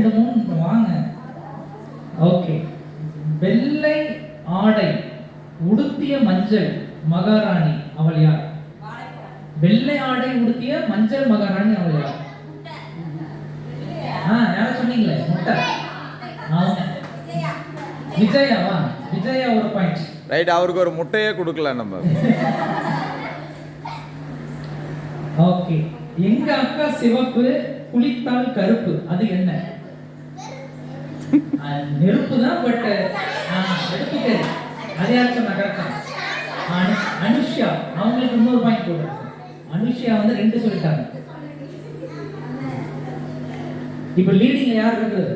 2 3 வாங்க. ஓகே. வெள்ளை ஆடை உடுத்திய மஞ்சள் மகாராணி அவள் யார்? வெள்ளை ஆடை உடுத்திய மஞ்சள் மகாராணி அவள் யார்? யார சொன்னீங்களே? முட்டை. விஜயாவா? விஜயா ஒரு பாயிண்ட். ரைட், அவருக்கு ஒரு முட்டையே கொடுக்கல நம்ம. ஓகே. எங்க அக்கா சிவப்பு, குளித்தால் கருப்பு, அது என்ன? நெருப்பு தான், பட் எடுத்துட்டு அது யார் சொன்னா? கரெக்டா அனுஷ்யா. அவங்களுக்கு இன்னொரு பாயிண்ட் போடுறேன். அனுஷ்யா வந்து 2 சொல்லிட்டாங்க. இப்ப லீடிங்ல யார் இருக்குது?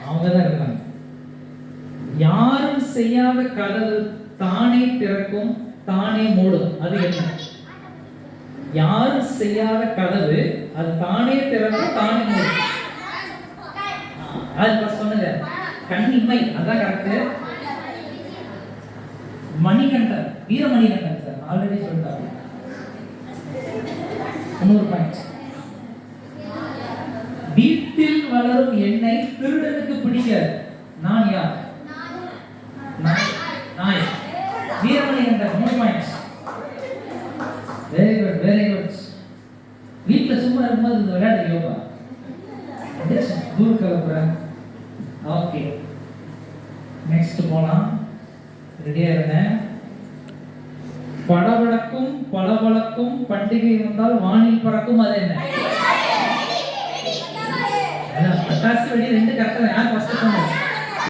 அவங்க தான் இருக்காங்க. யாரும் செய்யாத கதவு தானே திறக்கும் தானே மூடும், அது என்ன? யாரும் செய்யாத கதவு அது தானே திறக்கும் தானே மூடும். அது சொன்னது கண்ணிமை, அதான் correct. Manikandan, Veeramanikandan sir already சொல்லிட்டாங்க. இன்னொரு பாயிண்ட். வீட்டில் வளரும் எண்ணெய் திருடனுக்கு பிடிக்காது, நான் யார்? நாய். Veeramanikandan 3 points. Very good, very good. வீட்டுல சும்மா இருக்கும்போது இந்த விளையாட்டு யோகா தூர் கலப்புறேன். ஓகே, நெக்ஸ்ட் போலாம். ரெடியா இருங்க. படபடக்கும் பளபளக்கும் பண்டிகை வந்தால் வானில் பறக்கும், அது என்ன? பட்டாசு வெடி 2 கரெக்டா. யார் ஃபர்ஸ்ட் சொன்னது?